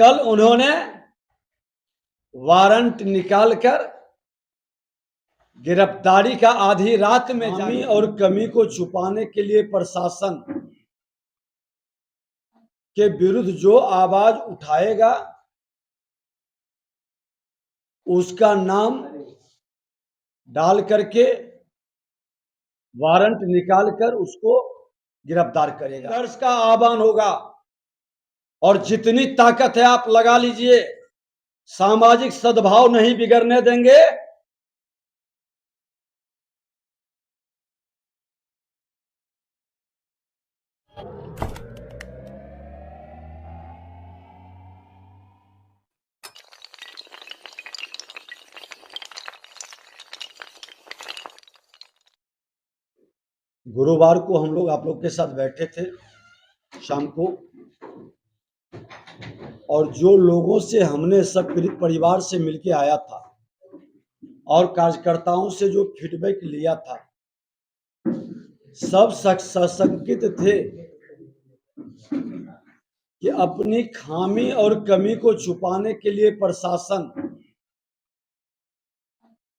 कल उन्होंने वारंट निकालकर गिरफ्तारी का आधी रात में खामी और कमी को छुपाने के लिए प्रशासन के विरुद्ध जो आवाज उठाएगा उसका नाम डाल करके वारंट निकालकर उसको गिरफ्तार करेगा। संघर्ष का आह्वान होगा और जितनी ताकत है आप लगा लीजिए। सामाजिक सद्भाव नहीं बिगड़ने देंगे। गुरुवार को हम लोग आप लोग के साथ बैठे थे शाम को, और जो लोगों से हमने सब पीड़ित परिवार से मिलके आया था और कार्यकर्ताओं से जो फीडबैक लिया था, सब सशंकित थे कि अपनी खामी और कमी को छुपाने के लिए प्रशासन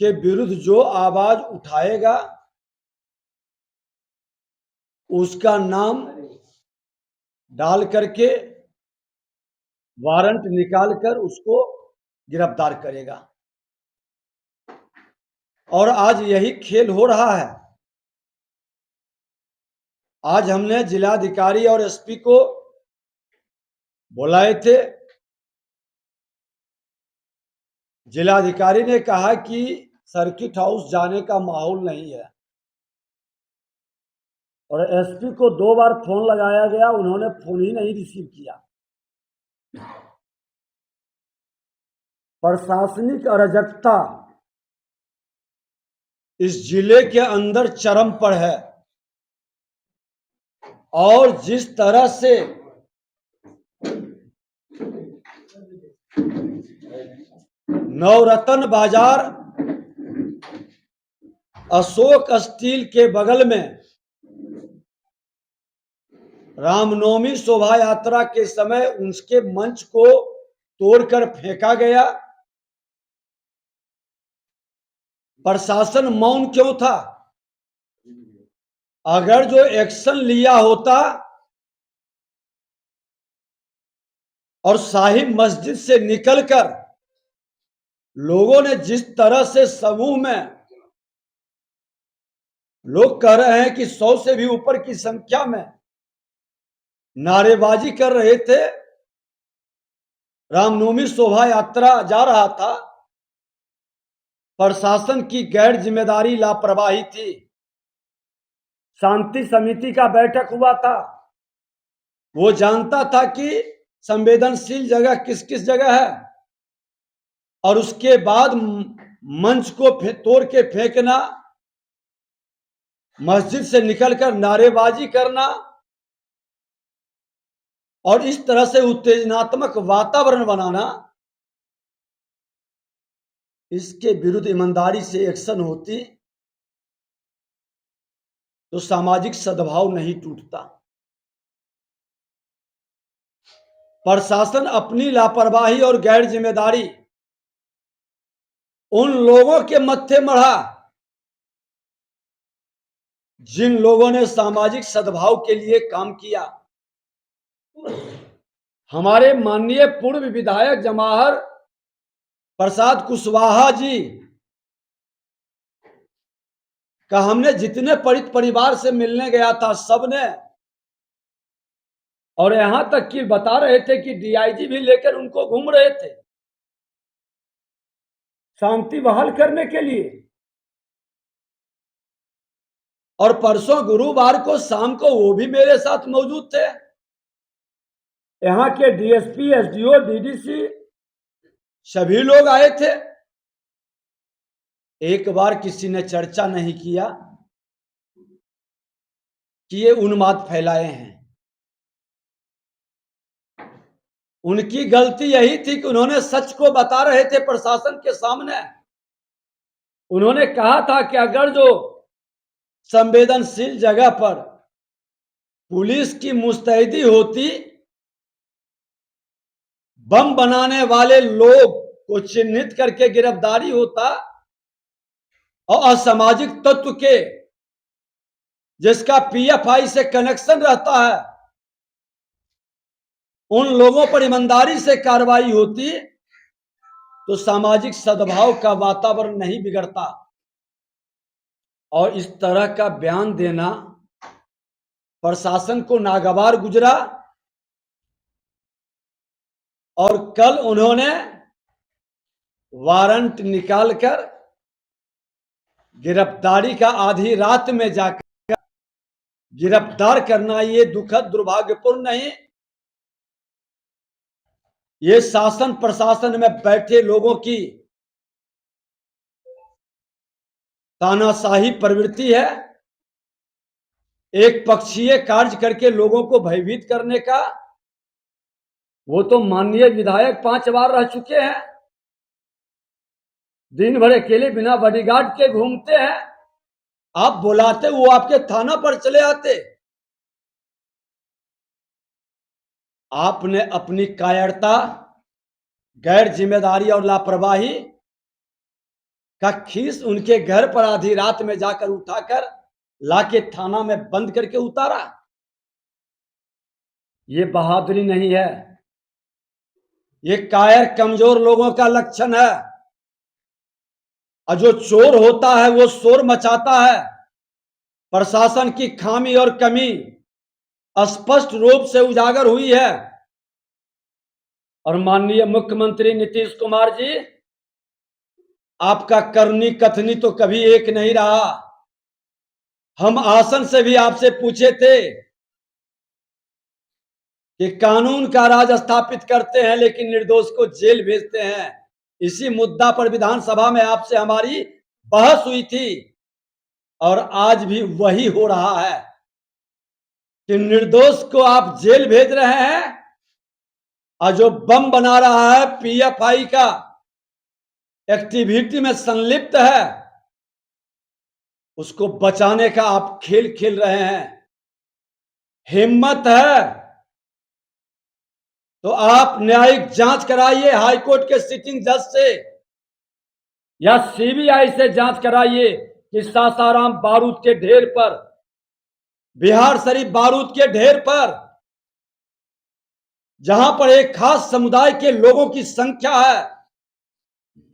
के विरुद्ध जो आवाज उठाएगा उसका नाम डाल करके वारंट निकालकर उसको गिरफ्तार करेगा। और आज यही खेल हो रहा है। आज हमने जिलाधिकारी और एसपी को बुलाए थे। जिलाधिकारी ने कहा कि सर्किट हाउस जाने का माहौल नहीं है, और एसपी को 2 बार फोन लगाया गया, उन्होंने फोन ही नहीं रिसीव किया। प्रशासनिक अराजकता इस जिले के अंदर चरम पर है, और जिस तरह से नवरत्न बाजार अशोक स्टील के बगल में रामनवमी शोभा यात्रा के समय उसके मंच को तोड़कर फेंका गया। प्रशासन मौन क्यों था? अगर जो एक्शन लिया होता और शाही मस्जिद से निकलकर लोगों ने जिस तरह से समूह में, लोग कह रहे हैं कि 100 से भी ऊपर की संख्या में नारेबाजी कर रहे थे, रामनवमी शोभा यात्रा जा रहा था, प्रशासन की गैर जिम्मेदारी लापरवाही थी। शांति समिति का बैठक हुआ था, वो जानता था कि संवेदनशील जगह किस किस जगह है, और उसके बाद मंच को तोड़ के फेंकना, मस्जिद से निकलकर नारेबाजी करना और इस तरह से उत्तेजनात्मक वातावरण बनाना, इसके विरुद्ध ईमानदारी से एक्शन होती तो सामाजिक सद्भाव नहीं टूटता। प्रशासन अपनी लापरवाही और गैर जिम्मेदारी उन लोगों के मत्थे मढ़ा जिन लोगों ने सामाजिक सद्भाव के लिए काम किया। हमारे माननीय पूर्व विधायक जमाहर प्रसाद कुशवाहा जी का हमने जितने परिवार से मिलने गया था सबने, और यहां तक कि बता रहे थे कि डीआईजी भी लेकर उनको घूम रहे थे शांति बहाल करने के लिए। और परसों गुरुवार को शाम को वो भी मेरे साथ मौजूद थे। यहाँ के डीएसपी, एसडीओ, डीडीसी सभी लोग आए थे। एक बार किसी ने चर्चा नहीं किया कि ये उन्माद फैलाए हैं। उनकी गलती यही थी कि उन्होंने सच को बता रहे थे प्रशासन के सामने। उन्होंने कहा था कि अगर जो संवेदनशील जगह पर पुलिस की मुस्तैदी होती, बम बनाने वाले लोग को चिन्हित करके गिरफ्तारी होता और असामाजिक तत्व के जिसका पीएफआई से कनेक्शन रहता है उन लोगों पर ईमानदारी से कार्रवाई होती तो सामाजिक सद्भाव का वातावरण नहीं बिगड़ता। और इस तरह का बयान देना प्रशासन को नागवार गुजरा और कल उन्होंने वारंट निकालकर गिरफ्तारी का आधी रात में जाकर गिरफ्तार करना ये दुखद दुर्भाग्यपूर्ण नहीं, ये शासन प्रशासन में बैठे लोगों की तानाशाही प्रवृत्ति है। एक पक्षीय कार्य करके लोगों को भयभीत करने का। वो तो माननीय विधायक 5 बार रह चुके हैं, दिन भर अकेले बिना बॉडीगार्ड के घूमते हैं। आप बुलाते वो आपके थाना पर चले आते। आपने अपनी कायरता, गैर जिम्मेदारी और लापरवाही का खीस उनके घर पर आधी रात में जाकर उठाकर लाके थाना में बंद करके उतारा। ये बहादुरी नहीं है, ये कायर कमजोर लोगों का लक्षण है। और जो चोर होता है वो शोर मचाता है। प्रशासन की खामी और कमी स्पष्ट रूप से उजागर हुई है। और माननीय मुख्यमंत्री नीतीश कुमार जी, आपका करनी कथनी तो कभी एक नहीं रहा। हम आसन से भी आपसे पूछे थे कि कानून का राज स्थापित करते हैं लेकिन निर्दोष को जेल भेजते हैं। इसी मुद्दा पर विधानसभा में आपसे हमारी बहस हुई थी और आज भी वही हो रहा है कि निर्दोष को आप जेल भेज रहे हैं और जो बम बना रहा है पीएफआई का एक्टिविटी में संलिप्त है उसको बचाने का आप खेल खेल रहे हैं। हिम्मत है तो आप न्यायिक जांच कराइए हाईकोर्ट के सिटिंग जज से या सीबीआई से जांच कराइए कि सासाराम बारूद के ढेर पर, बिहार शरीफ बारूद के ढेर पर, जहां पर एक खास समुदाय के लोगों की संख्या है,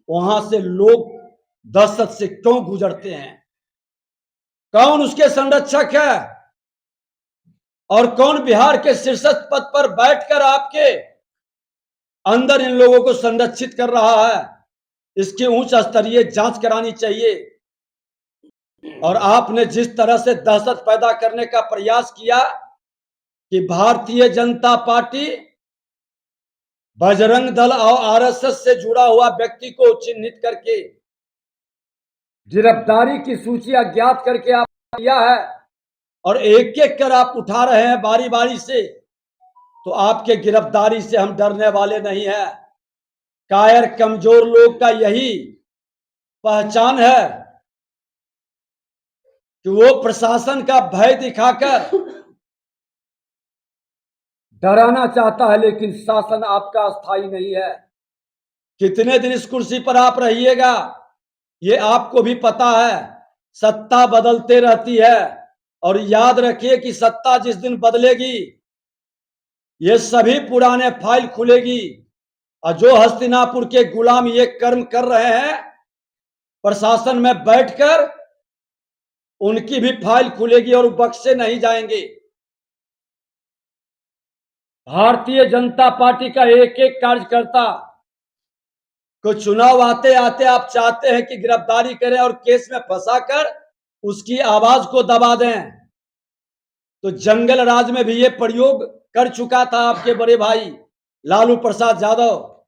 वहां से लोग दहशत से क्यों गुजरते हैं? कौन उसके संरक्षक है और कौन बिहार के शीर्षस्थ पद पर बैठकर आपके अंदर इन लोगों को संरक्षित कर रहा है? इसकी उच्च स्तरीय जांच करानी चाहिए। और आपने जिस तरह से दहशत पैदा करने का प्रयास किया कि भारतीय जनता पार्टी, बजरंग दल और आरएसएस से जुड़ा हुआ व्यक्ति को चिन्हित करके गिरफ्तारी की सूची अज्ञात करके आप किया है और एक एक कर आप उठा रहे हैं बारी बारी से, तो आपके गिरफ्तारी से हम डरने वाले नहीं हैं। कायर कमजोर लोग का यही पहचान है कि वो प्रशासन का भय दिखाकर डराना चाहता है, लेकिन शासन आपका अस्थायी नहीं है। कितने दिन इस कुर्सी पर आप रहिएगा ये आपको भी पता है। सत्ता बदलते रहती है और याद रखिए कि सत्ता जिस दिन बदलेगी ये सभी पुराने फाइल खुलेगी और जो हस्तिनापुर के गुलाम ये कर्म कर रहे हैं प्रशासन में बैठकर, उनकी भी फाइल खुलेगी और बख्शे नहीं जाएंगे। भारतीय जनता पार्टी का एक एक कार्यकर्ता को चुनाव आते आते आप चाहते हैं कि गिरफ्तारी करें और केस में फंसाकर उसकी आवाज को दबा दें। तो जंगल राज में भी ये प्रयोग कर चुका था आपके बड़े भाई लालू प्रसाद यादव,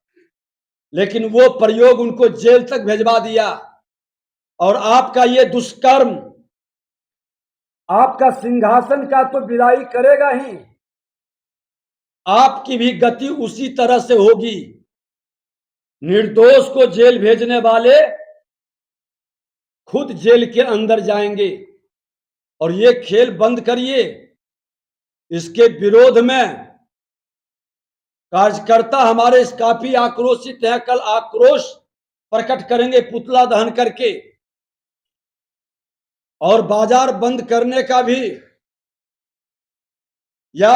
लेकिन वो प्रयोग उनको जेल तक भेजवा दिया। और आपका ये दुष्कर्म आपका सिंहासन का तो विदाई करेगा ही, आपकी भी गति उसी तरह से होगी। निर्दोष को जेल भेजने वाले खुद जेल के अंदर जाएंगे। और ये खेल बंद करिए। इसके विरोध में कार्यकर्ता हमारे इस काफी आक्रोशित है। कल आक्रोश प्रकट करेंगे पुतला दहन करके, और बाजार बंद करने का भी या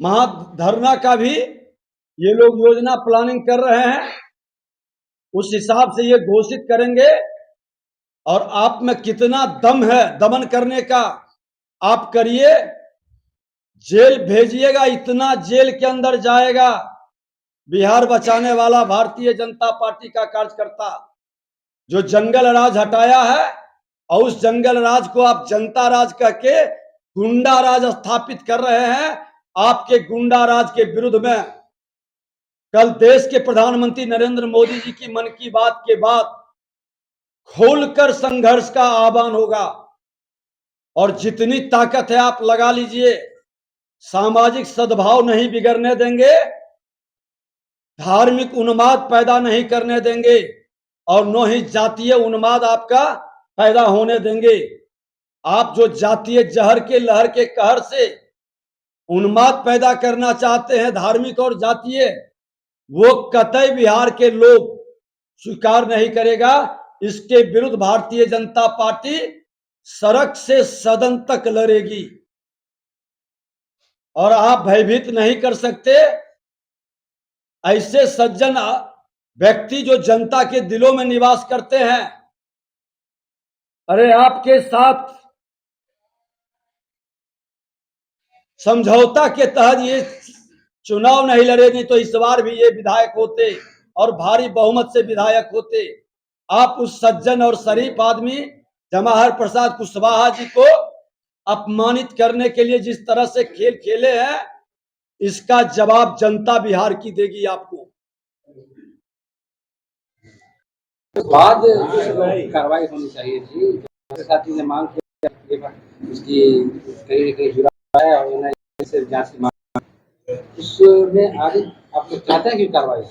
महाधरना का भी ये लोग योजना प्लानिंग कर रहे हैं। उस हिसाब से ये घोषित करेंगे। और आप में कितना दम है दमन करने का, आप करिए। जेल भेजिएगा, इतना जेल के अंदर जाएगा बिहार बचाने वाला भारतीय जनता पार्टी का कार्यकर्ता, जो जंगल राज हटाया है और उस जंगल राज को आप जनता राज कह के गुंडा राज स्थापित कर रहे हैं। आपके गुंडा राज के विरुद्ध में कल देश के प्रधानमंत्री नरेंद्र मोदी जी की मन की बात के बाद खोलकर संघर्ष का आह्वान होगा। और जितनी ताकत है आप लगा लीजिए। सामाजिक सद्भाव नहीं बिगड़ने देंगे, धार्मिक उन्माद पैदा नहीं करने देंगे, और न ही जातीय उन्माद आपका पैदा होने देंगे। आप जो जातीय जहर के लहर के कहर से उन्माद पैदा करना चाहते हैं, धार्मिक और जातीय, वो कतई बिहार के लोग स्वीकार नहीं करेगा। इसके विरुद्ध भारतीय जनता पार्टी सड़क से सदन तक लड़ेगी। और आप भयभीत नहीं कर सकते। ऐसे सज्जन व्यक्ति जो जनता के दिलों में निवास करते हैं, अरे आपके साथ समझौता के तहत ये चुनाव नहीं लड़े, नहीं तो इस बार भी ये विधायक होते और भारी बहुमत से विधायक होते। आप उस सज्जन और शरीफ आदमी जवाहर प्रसाद कुशवाहा जी को अपमानित करने के लिए जिस तरह से खेल खेले हैं, इसका जवाब जनता बिहार की देगी आपको। बाद कार्रवाई होनी चाहिए थी। साथी ने मांग किया उसकी कहीं जुड़ा है और से जांच की मांग, उसमें आगे आप चाहते हैं कि कार्रवाई।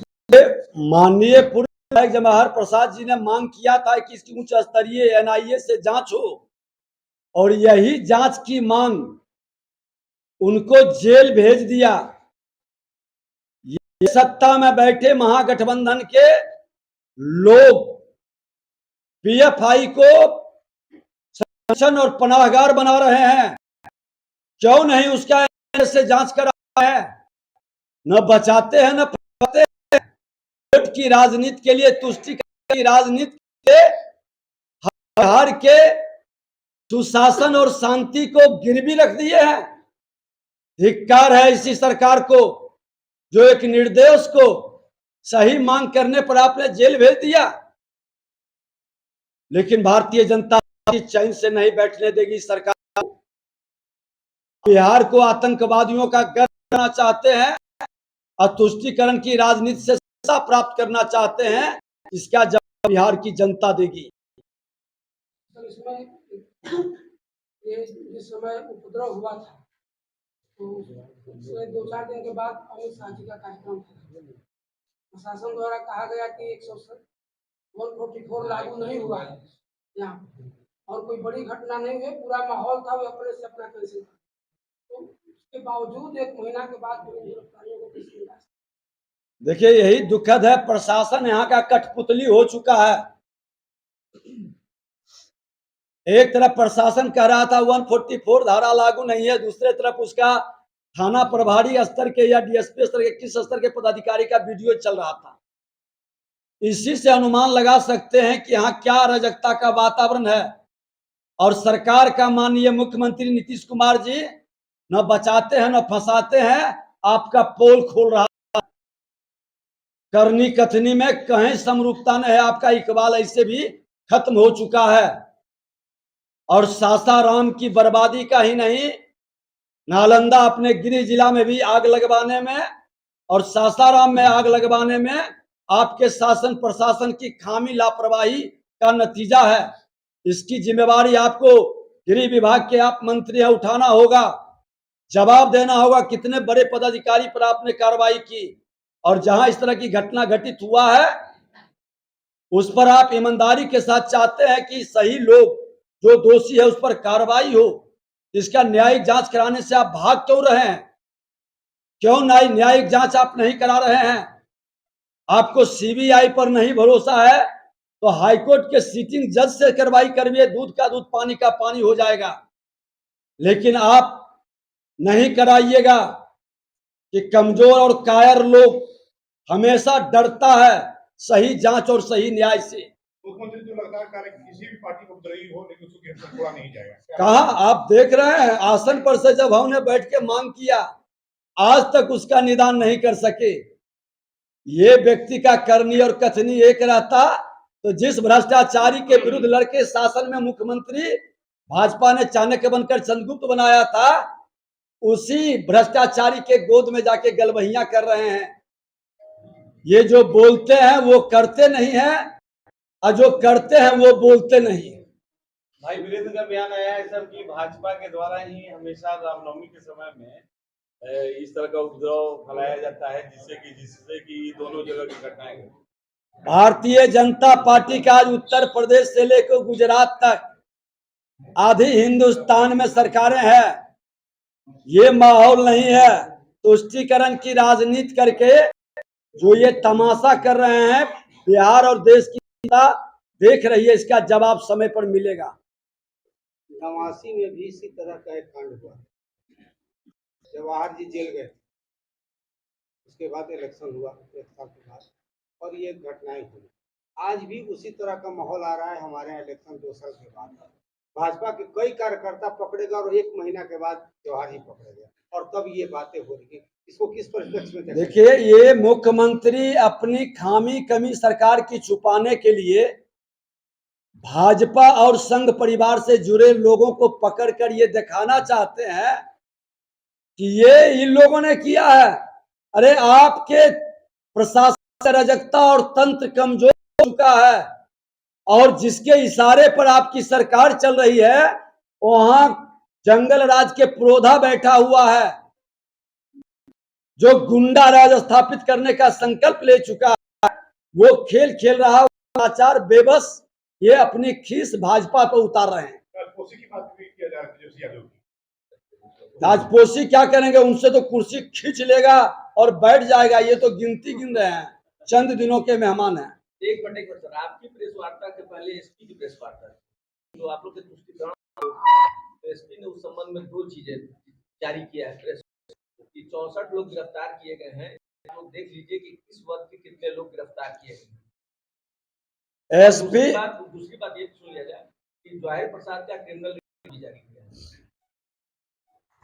माननीय पूर्व विधायक जवाहर प्रसाद जी ने मांग किया था कि इसकी उच्च स्तरीय एनआईए से जांच हो, और यही जांच की मांग उनको जेल भेज दिया। ये सत्ता में बैठे महागठबंधन के लोग पीएफआई को संरक्षण और पनाहगार बना रहे हैं। क्यों नहीं उसका से जांच करा है? न बचाते हैं न पढ़ाते हैं। वोट की राजनीति के लिए, तुष्टि की राजनीति के बिहार के सुशासन और शांति को गिरवी रख दिए हैं। धिक्कार है इसी सरकार को, जो एक निर्दोष को सही मांग करने पर आपने जेल भेज दिया। लेकिन भारतीय जनता पार्टी चैन से नहीं बैठने देगी सरकार को। बिहार को आतंकवादियों का घर बनाना चाहते हैं और तुष्टीकरण की राजनीति से सत्ता प्राप्त करना चाहते हैं। इसका जवाब बिहार की जनता देगी। इसमें ये जिस समय उपद्रव हुआ था, तो उससे 2-4 दिन के बाद अमित शाह जी का कार्यक्रम था। प्रशासन द्वारा कहा गया कि 144 लागू नहीं हुआ है यहाँ, और कोई बड़ी घटना नहीं हुई, पूरा माहौल था, वो अपने से अपना कैंसिल था। तो उसके बावजूद 1 महीना के बाद गिरफ्तारियों को कैसे मिला? देखिए, यही दुखद है। प्रशासन यहाँ का कठपुतली हो चुका है। एक तरफ प्रशासन कह रहा था 144 धारा लागू नहीं है, दूसरे तरफ उसका थाना प्रभारी स्तर के या डीएसपी स्तर के किस स्तर के पदाधिकारी का वीडियो चल रहा था। इसी से अनुमान लगा सकते हैं कि यहाँ क्या अराजकता का वातावरण है। और सरकार का माननीय मुख्यमंत्री नीतीश कुमार जी न बचाते हैं न फंसाते हैं, आपका पोल खोल रहा है। करनी कथनी में कहीं समरूपता नहीं है। आपका इकबाल ऐसे भी खत्म हो चुका है। और सासाराम की बर्बादी का ही नहीं, नालंदा अपने गृह जिला में भी आग लगवाने में और सासाराम में आग लगवाने में आपके शासन प्रशासन की खामी लापरवाही का नतीजा है। इसकी जिम्मेवारी आपको गृह विभाग के आप मंत्री हैं, उठाना होगा, जवाब देना होगा कितने बड़े पदाधिकारी पर आपने कार्रवाई की। और जहां इस तरह की घटना घटित हुआ है, उस पर आप ईमानदारी के साथ चाहते हैं कि सही लोग जो दोषी है उस पर कार्रवाई हो। इसका न्यायिक जांच कराने से आप भाग क्यों रहे हैं? क्यों न्यायिक जांच आप नहीं करा रहे हैं? आपको सीबीआई पर नहीं भरोसा है तो हाईकोर्ट के सिटिंग जज से कार्रवाई करिए, दूध का दूध पानी का पानी हो जाएगा। लेकिन आप नहीं कराइएगा कि कमजोर और कायर लोग हमेशा डरता है सही जांच और सही न्याय से। मुख्यमंत्री तो लगातार किसी भी पार्टी को विद्रोही हो लेकिन उसको गिरफ्तार छोड़ा नहीं जाएगा। कहा आप देख रहे हैं, आसन पर से जब हमने बैठ के मांग किया आज तक उसका निदान नहीं कर सके। ये व्यक्ति का करनी और कथनी एक रहता तो जिस भ्रष्टाचारी के विरुद्ध लड़के शासन में मुख्यमंत्री भाजपा ने चाणक्य बनकर चंद्रगुप्त बनाया था, उसी भ्रष्टाचारी के गोद में जाके गलबहियां कर रहे हैं। ये जो बोलते हैं वो करते नहीं है और जो करते हैं वो बोलते नहीं। भाई वीरेंद्र का बयान आया है सर कि भाजपा के द्वारा ही हमेशा रामनवमी के समय में इस तरह का उपद्रव फैलाया जाता है जिससे कि दोनों जगह की घटनाएं घटी। भारतीय जनता पार्टी का आज उत्तर प्रदेश से लेकर गुजरात तक आधी हिंदुस्तान में सरकारें हैं। ये माहौल नहीं है तुष्टीकरण की राजनीति करके जो ये तमाशा कर रहे हैं। बिहार और देश की जनता देख रही है, इसका जवाब समय पर मिलेगा। नवासी में भी इसी तरह का एक कांड हुआ। जवाहर जी जेल गए, उसके बाद इलेक्शन हुआ 1 साल के बाद और ये घटनाएं हुई। आज भी उसी तरह का माहौल आ रहा है हमारे यहाँ इलेक्शन 2 साल के बाद। भाजपा के कई कार्यकर्ता पकड़ेगा और 1 महीना के बाद जवाहर जी पकड़ेगा और तब ये बातें हो रही है। इसको किस परिप्रेक्ष्य में देखिए, ये मुख्यमंत्री अपनी खामी कमी सरकार की छुपाने के लिए भाजपा और संघ परिवार से जुड़े लोगों को पकड़कर ये दिखाना चाहते हैं कि ये इन लोगों ने किया है। अरे आपके प्रशासन अराजकता और तंत्र कमजोर हो चुका है और जिसके इशारे पर आपकी सरकार चल रही है वहां जंगल राज के प्रोधा बैठा हुआ है जो गुंडा राज स्थापित करने का संकल्प ले चुका है। वो खेल खेल रहा है, आचार बेबस ये अपनी खीस भाजपा पर उतार रहे हैं। राजपोषी की बात भी किया जा रहा है तेजस्वी यादव की। राजपोषी क्या करेंगे, उनसे तो कुर्सी खींच लेगा और बैठ जाएगा। ये तो गिनती गिन रहे हैं, चंद दिनों के मेहमान हैं। एक मिनट सर, आपकी प्रेस वार्ता के पहले एसपी की प्रेस वार्ता तो आप लोग के तुष्टिकरण एसपी ने उस संबंध में 2 चीजें जारी किया है प्रेस कि 64 लोग गिरफ्तार किए गए हैं। तो देख लीजिए कि इस वर्ग के कितने लोग गिरफ्तार किए गए। एसपी दूसरी बात ये सुन लिया जाए कि जवाहिर प्रसाद का क्रिमिनल रिकॉर्ड भी जारी किया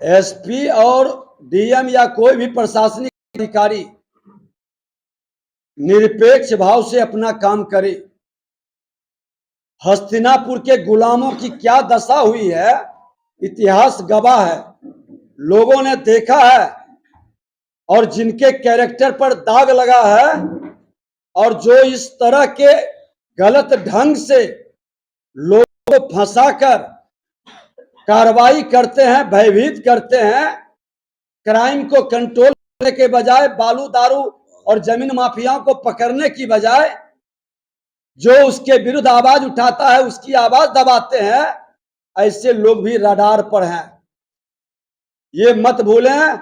है। एसपी और डीएम या कोई भी प्रशासनिक अधिकारी निरपेक्ष भाव से अपना काम करे। हस्तिनापुर के गुलामों की क्या दशा हुई है इतिहास गवाह है, लोगों ने देखा है। और जिनके कैरेक्टर पर दाग लगा है और जो इस तरह के गलत ढंग से लोगों को फंसाकर कार्रवाई करते हैं, भयभीत करते हैं, क्राइम को कंट्रोल करने के बजाय बालू दारू और जमीन माफियाओं को पकड़ने की बजाय जो उसके विरुद्ध आवाज उठाता है उसकी आवाज दबाते हैं, ऐसे लोग भी रडार पर हैं। ये मत भूलें,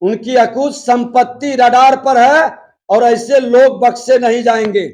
उनकी अकूत संपत्ति रडार पर है और ऐसे लोग बख्शे नहीं जाएंगे।